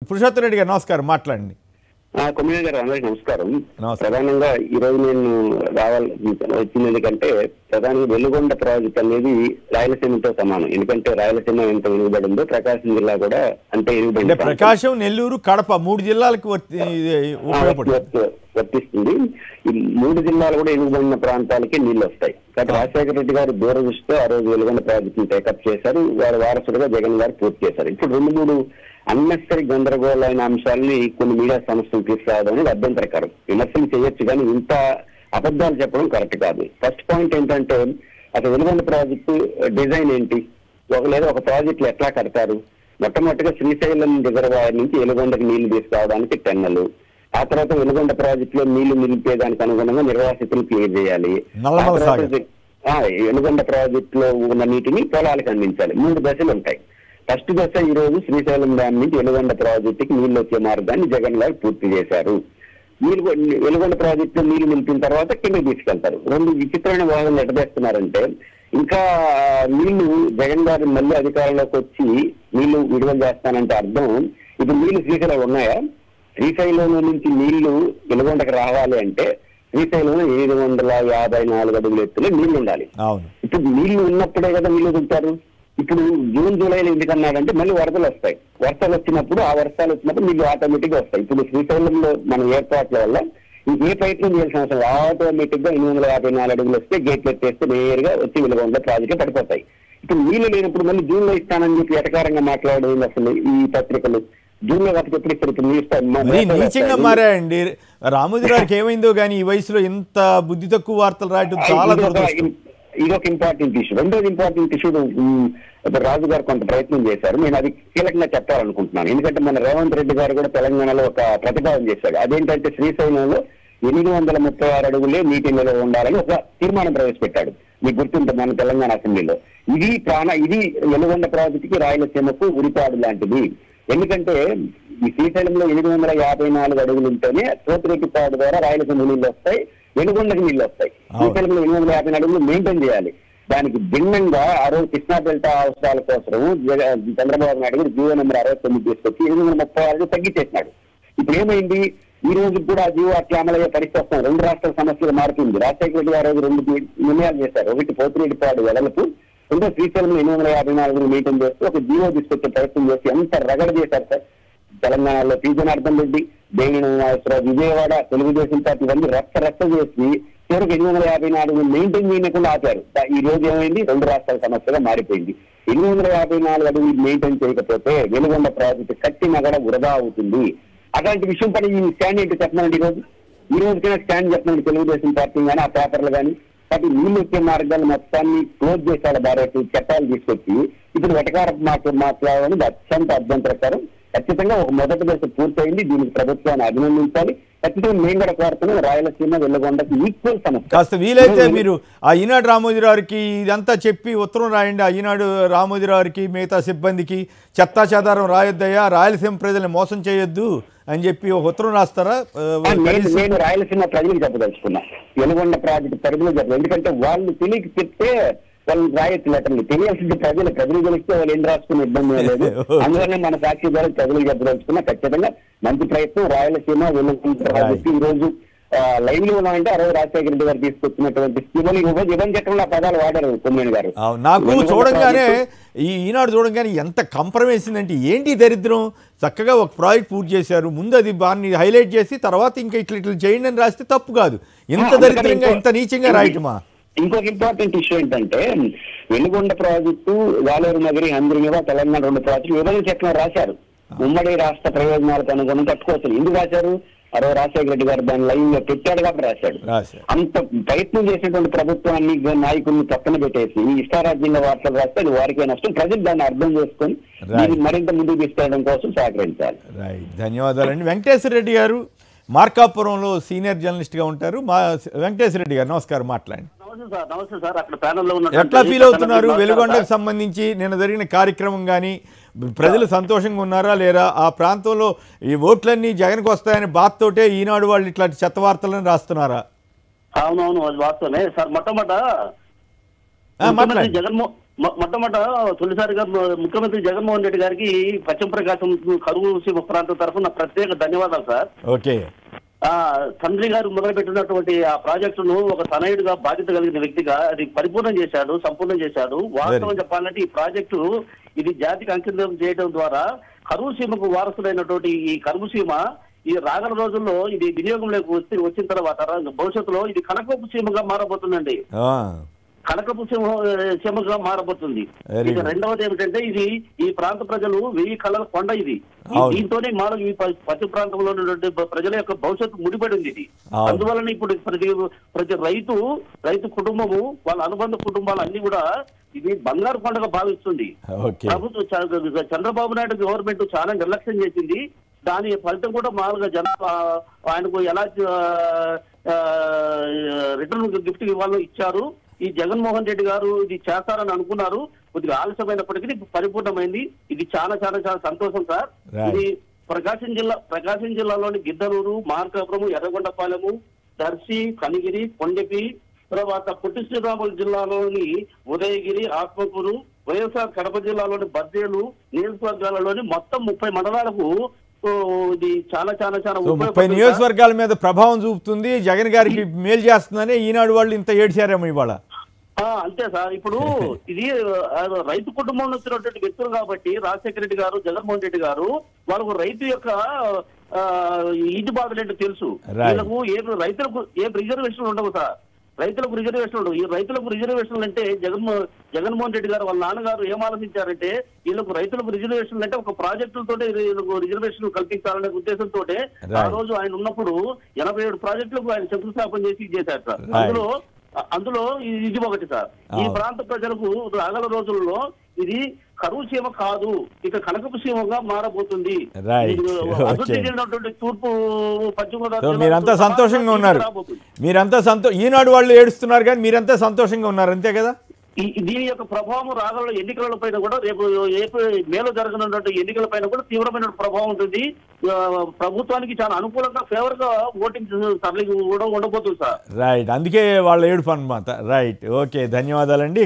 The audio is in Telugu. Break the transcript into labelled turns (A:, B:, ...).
A: పురుషోత్తమ రెడ్డి గారు నమస్కారం, మాట్లాడండి.
B: కొమ్మినేని గారు అందరికీ నమస్కారం.
A: నమస్కారం.
B: ప్రధానంగా ఈ రోజు నేను వచ్చింది ఎందుకంటే ప్రధానంగా వెలుగొండ ప్రాజెక్ట్ అనేది రాయలసీమతో సమానం. ఎందుకంటే రాయలసీమ ఎంత వెలుగుబడిందో ప్రకాశం జిల్లా కూడా అంతే వెలుగుబడి.
A: ప్రకాశం, నెల్లూరు, కడప 3 జిల్లాలకు
B: వర్తిస్తుంది. ఈ 3 జిల్లాలు కూడా వెలుగుబడిన ప్రాంతాలకి నీళ్లు వస్తాయి. కాబట్టి రాజశేఖర రెడ్డి గారు దూరదృష్టితో ఆ రోజు వెలుగొండ ప్రాజెక్ట్ ని టేకప్ చేశారు. వారి వారసుడుగా జగన్ గారు పూర్తి చేశారు. ఇప్పుడు 2-3 అన్నెసరీ గందరగోళమైన అంశాలని కొన్ని మీడియా సంస్థలు తీసుకురావడం అనేది అభ్యంతరకరం. విమర్శలు చేయొచ్చు కానీ ఇంత అబద్ధాలు చెప్పడం కరెక్ట్ కాదు. ఫస్ట్ పాయింట్ ఏంటంటే అసలు వెలుగొండ ప్రాజెక్టు డిజైన్ ఏంటి, లేదా ఒక ప్రాజెక్టులు ఎట్లా కడతారు. మొట్టమొదటిగా శ్రీశైలం రిజర్వాయర్ నుంచి వెలుగొండకి నీళ్లు తీసుకురావడానికి టెన్నలు, ఆ తర్వాత వెలుగొండ ప్రాజెక్టులో నీళ్లు నిలిపేదానికి అనుగుణంగా నిర్వాసితులు క్లియర్ చేయాలి. వెలుగొండ ప్రాజెక్టులో ఉన్న నీటిని పొలాలకు అందించాలి. 3 దశలు ఉంటాయి. ఫస్ట్ దశ ఈ రోజు శ్రీశైలం డ్యామ్ నుంచి వెలుగొండ ప్రాజెక్టుకి నీళ్లు వచ్చే మార్గాన్ని జగన్ గారు పూర్తి చేశారు. వెలుగొండ ప్రాజెక్టులో నీళ్లు నిలిపిన తర్వాత కిందకి తీసుకెళ్తారు. 2 విచిత్రమైన వాదనలు ఎట్టబేస్తున్నారంటే ఇంకా నీళ్లు జగన్ గారు మళ్ళీ అధికారంలోకి వచ్చి నీళ్లు విడుదల చేస్తానంటే అర్థం ఇప్పుడు నీళ్లు శ్రీశైలం ఉన్నాయా? శ్రీశైలం నుంచి నీళ్లు వెలుగొండకి రావాలి అంటే శ్రీశైలంలో 754 అడుగుల ఎత్తులో నీళ్లు ఉండాలి. ఇప్పుడు నీళ్లు ఉన్నప్పుడే కదా నీళ్లు వదులుతారు. ఇప్పుడు జూన్ జూలైలో ఎందుకన్నాడంటే మళ్ళీ వరదలు వస్తాయి. వర్షాలు వచ్చినప్పుడు నీళ్లు ఆటోమేటిక్ గా వస్తాయి. ఇప్పుడు శ్రీశైలంలో మన ఏర్పాట్ల వల్ల ఏ ప్రయత్నం చేయాల్సిన అవసరం ఆటోమేటిక్ గా 854 అడుగులు వస్తే గేట్లు ఎత్తేస్తే నేరుగా వచ్చి వెలుగొండ ప్రాజెక్టు పడిపోతాయి. ఇప్పుడు నీళ్లు లేనప్పుడు మళ్ళీ జూన్ లో ఇస్తానని చెప్పి ఎటకారంగా మాట్లాడేది అసలు ఈ పత్రికలు. జూన్ లో కాబట్టి ఎప్పుడు ఇస్తారు? ఇప్పుడు
A: నీచంగా మారాయండి. రామోజీరావుకి ఏమైందో గానీ ఈ వయసులో ఇంత బుద్ధి తక్కువ వార్తలు రాయటం చాలా
B: ఇదొక ఇంపార్టెంట్ ఇష్యూ. రెండోది ఇంపార్టెంట్ ఇష్యూ రాజు గారు కొంత ప్రయత్నం చేశారు. నేను అది కీలకంగా చెప్పాలనుకుంటున్నాను. ఎందుకంటే మన రేవంత్ రెడ్డి గారు కూడా తెలంగాణలో ఒక ప్రతిపాదన చేశాడు. అదేంటంటే శ్రీశైలంలో 836 అడుగులే నీటి నిల్వ ఉండాలని ఒక తీర్మానం ప్రవేశపెట్టాడు. మీకు గుర్తుంటే మన తెలంగాణ అసెంబ్లీలో. ఇది వెలుగొండ ప్రాజెక్టుకి రాయలసీమకు ఉరిపాడు లాంటిది. ఎందుకంటే ఈ శ్రీశైలంలో 854 అడుగులు ఉంటేనే తోపిరెడ్డిపాడు ద్వారా రాయలసీమ నీళ్లు వస్తాయి, వెలుగొండకి నీళ్లు వస్తాయి. శ్రీశైలంలో 854 అడుగులు మెయింటైన్ చేయాలి. దానికి భిన్నంగా ఆ రోజు కృష్ణా డెల్టా అవసరాల కోసం చంద్రబాబు నాయుడు గారు జీవో నెంబర్ 69 తీసుకొచ్చి 836 తగ్గించేసినాడు. ఇప్పుడు ఏమైంది? ఈ రోజు కూడా ఆ జీవో అట్లా అమలయ్యే పరిస్థితి వస్తాం. 2 రాష్ట్రాల సమస్యలు మారుతుంది. రాజశేఖర రెడ్డి గారు 2 నిర్ణయాలు చేశారు. ఒకటి పోతిరెడ్డిపాడు వెడల్పు, రెండో శ్రీశైలంలో 854 మెయింటైన్ చేస్తూ ఒక జీవో తీసుకొచ్చే ప్రయత్నం చేసి ఎంత రగడ చేశారు సార్. తెలంగాణలో పి జనార్దన్ రెడ్డి, దేవిని విజయవాడ తెలుగుదేశం పార్టీ ఇవన్నీ రచ్చ చేసి చివరికి 854 మెయింటైన్ చేయకుండా ఆపారు. ఈ రోజు ఏమైంది? 2 రాష్ట్రాల సమస్యగా మారిపోయింది. 854 అడుగులు మెయింటైన్ చేయకపోతే వెలుగొండ ప్రాజెక్టు కట్టినా కూడా వృధా అవుతుంది. అట్లాంటి విషయం పని ఈ స్టాండ్ ఏంటో చెప్పనండి. ఈ రోజుకైనా స్టాండ్ చెప్పనండి తెలుగుదేశం పార్టీ కానీ ఆ పేపర్లు కానీ. కాబట్టి నీళ్ళు వచ్చే మార్గాలు మొత్తాన్ని క్లోజ్ చేశాడు భారత్ చట్టాలు తీసుకొచ్చి. ఇప్పుడు వెటకారపు మాట్లాడాలని అత్యంత అభ్యంతరకరం. ఖచ్చితంగా ఒక మొదటి దశ పూర్తయింది. దీనికి ప్రభుత్వాన్ని అభినందించాలి. ఖచ్చితంగా మేము కూడా కోరుతున్నాం రాయలసీమ వెలుగొండకి ఈక్వల్ సమస్య.
A: కాస్త వీలైతే మీరు ఆ ఈనాడు రామోజీరావుకి ఇదంతా చెప్పి ఉత్తరం రాయండి. ఆ ఈనాడు రామోజీరావుకి మిగతా సిబ్బందికి చెత్తా చెదారం రాయొద్దయ్యా, రాయలసీమ ప్రజల్ని మోసం చేయొద్దు అని చెప్పి ఒక ఉత్తరం రాస్తారా?
B: నేను రాయలసీమ ప్రజలకు చెప్పదలుచుకున్నా, వెలుగొండ ప్రాజెక్టు పరిధిలో చెప్పదు. ఎందుకంటే వాళ్ళు తెలియక చెప్తే వాళ్ళు రాయొచ్చు లెటర్లు. తెలియాల్సింది ప్రజలు తెలిస్తే వాళ్ళు ఏం రాసుకునే ఇబ్బంది లేదు. అందువల్ల మన సాక్షి ద్వారా ప్రజలకు చెప్పదలుచుకున్నా. ఖచ్చితంగా మంచి ప్రయత్నం. రాయలసీమ వెలుగొండ ప్రాజెక్టు ఈ రోజు లైన్ లో ఉన్నామంటే ఆ రోజు రాజశేఖర రెడ్డి గారు తీసుకొచ్చినటువంటి స్కీములు యువన్ చట్టంలో ఆ పదాలు వాడారు కొమ్మినేని గారు.
A: నాకు చూడంగానే ఈనాడు చూడంగానే ఎంత కంప్రమైసిందంటే ఏంటి దరిద్రం. చక్కగా ఒక ప్రాజెక్ట్ పూర్తి చేశారు, ముందు అది బాగా హైలైట్ చేసి తర్వాత ఇంకా ఇట్లా చేయండి అని రాస్తే తప్పు కాదు. ఇంత దరిద్రంగా ఇంత నీచంగా రాయటమా?
B: ఇంకొక ఇంపార్టెంట్ ఇష్యూ ఏంటంటే వెలుగొండ ప్రాజెక్టు, వాలేరు నగరి, హంద్రినివా, తెలంగాణ 2 ప్రాజెక్టులు విభజన చట్టంలో రాశారు. ఉమ్మడి రాష్ట్ర ప్రయోజనాలకు అనుగుణంగా కట్టుకోవచ్చు. ఎందుకు రాశారు? రాజశేఖర రెడ్డి గారు దాని లైన్ లో పెట్టాడు కాబట్టి రాశాడు. అంత ప్రయత్నం చేసినటువంటి ప్రభుత్వాన్ని నాయకుల్ని పక్కన పెట్టేసి ఇష్టారాజ్యంగా వార్తలు రాస్తే అది వారికే నష్టం. ప్రజలు దాన్ని అర్థం చేసుకొని దీన్ని మరింత ముందుకు తీసుకెళ్ళడం కోసం సహకరించాలి.
A: ధన్యవాదాలండి. వెంకటేశ్వర రెడ్డి గారు మార్కాపురంలో సీనియర్ జర్నలిస్ట్ గా ఉంటారు. వెంకటేశ్వర రెడ్డి గారు నమస్కారం, మాట్లాడండి. ఎట్లా ఫీల్ అవుతున్నారు? వెలుగొండకు సంబంధించి నిన్న జరిగిన కార్యక్రమం కానీ ప్రజలు సంతోషంగా ఉన్నారా లేరా? ఆ ప్రాంతంలో ఈ ఓట్లన్నీ జగన్కి వస్తాయని బాధతోటే ఈనాడు వాళ్ళు ఇట్లాంటి చెత్త వార్తలను రాస్తున్నారా?
C: అవునవును, అది వాస్తవమే సార్. మొట్టమొదట మొట్టమొదట తొలిసారిగా ముఖ్యమంత్రి జగన్మోహన్ రెడ్డి గారికి పశ్చిమ ప్రకాశం కరువు సీమ ప్రాంతం తరఫున ప్రత్యేక ధన్యవాదాలు సార్.
A: ఓకే.
C: తండ్రి గారు మొదలుపెట్టినటువంటి ఆ ప్రాజెక్టును ఒక తనయుడిగా బాధ్యత కలిగిన వ్యక్తిగా అది పరిపూర్ణం చేశాడు, సంపూర్ణం చేశాడు. వాస్తవం చెప్పాలంటే ఈ ప్రాజెక్టు ఇది జాతికి అంకితం చేయడం ద్వారా కరువు సీమకు వారసులైనటువంటి ఈ కరువు సీమ ఈ రాగల రోజుల్లో ఇది వినియోగంలోకి వచ్చిన తర్వాత భవిష్యత్తులో ఇది కనకపు సీమగా మారబోతుందండి. కనకపు సీమగా మారబోతుంది. ఇక రెండవది ఏమిటంటే ఇది ఈ ప్రాంత ప్రజలు 1000 కళల కొండ ఇది. దీంతోనే మాలో ఈ పశ్చిమ ప్రాంతంలో ఉన్నటువంటి ప్రజల యొక్క భవిష్యత్తు ముడిపడింది ఇది. అందువలన ఇప్పుడు ప్రతి రైతు కుటుంబము వాళ్ళ అనుబంధ కుటుంబాలు అన్ని కూడా ఇది బంగారు పండుగ భావిస్తుంది. ప్రభుత్వం చంద్రబాబు నాయుడు గవర్నమెంట్ చాలా నిర్లక్ష్యం చేసింది. దాని ఫలితం కూడా మామూలుగా ఆయనకు ఎలా రిటర్న్ గిఫ్ట్ ఇవ్వాలో ఇచ్చారు. ఈ జగన్మోహన్ రెడ్డి గారు ఇది చేస్తారని అనుకున్నారు. కొద్దిగా ఆలస్యమైనప్పటికీ పరిపూర్ణమైంది. ఇది చాలా చాలా చాలా సంతోషం సార్. ఇది ప్రకాశం జిల్లాలోని గిద్దలూరు, మార్కాపురము, ఎర్రగొండపాలెము, దర్శి, కనిగిరి, కొండపి, తర్వాత పొట్టి శ్రీరాములు జిల్లాలోని ఉదయగిరి, ఆత్మకూరు, వైఎస్ఆర్ కడప జిల్లాలోని బద్దేలు నియోజకవర్గాలలోని మొత్తం 30 మండలాలకు ఇది చాలా చాలా చాలా
A: 30 నియోజకవర్గాల మీద ప్రభావం చూపుతుంది. జగన్ గారికి మేలు చేస్తుందని ఈనాడు వాళ్ళు ఇంత ఏడ్చారేమో ఇవాళ.
C: అంతే సార్. ఇప్పుడు ఇది రైతు కుటుంబం వచ్చినటువంటి వ్యక్తులు కాబట్టి రాజశేఖర రెడ్డి గారు, జగన్మోహన్ రెడ్డి గారు వాళ్ళకు రైతు యొక్క ఈటి బాధలు ఏంటో తెలుసు. వీళ్ళకు రైతులకు ఏం రిజర్వేషన్లు ఉండవు సార్. రైతులకు రిజర్వేషన్ ఉండవు. ఈ రైతులకు రిజర్వేషన్లు అంటే జగన్మోహన్ రెడ్డి గారు వాళ్ళ నాన్నగారు ఏం ఆలోచించారంటే వీళ్ళకు రైతులకు రిజర్వేషన్లు అంటే ఒక ప్రాజెక్టులతో వీళ్ళకు రిజర్వేషన్లు కల్పించాలనే ఉద్దేశంతో ఆ రోజు ఆయన ఉన్నప్పుడు 87 ప్రాజెక్టులకు ఆయన శంకుస్థాపన చేసి చేశారు సార్. అందులో ఇది ఒకటి సార్. ఈ ప్రాంత ప్రజలకు రాగల రోజుల్లో ఇది కరువు సీమ కాదు, ఇక కనకపు సీమగా మారబోతుంది. అభివృద్ధి చెందినటువంటి తూర్పు పశ్చిమ గోదావరి
A: మీరంతా సంతోషంగా ఉన్నారు. ఈనాడు వాళ్ళు ఏడుస్తున్నారు కానీ మీరంతా సంతోషంగా ఉన్నారు, అంతే కదా.
C: దీని యొక్క ప్రభావం రాగల ఎన్నికల పైన కూడా రేపు మేలో జరగనున్నటువంటి ఎన్నికల పైన కూడా తీవ్రమైన ప్రభావం ఉంటుంది. ప్రభుత్వానికి చాలా అనుకూలంగా ఫేవర్ గా ఓటింగ్ తరలి కూడా ఉండబోతుంది సార్.
A: రైట్, అందుకే వాళ్ళ ఏడుపు అన్నమాట. రైట్, ఓకే, ధన్యవాదాలండి.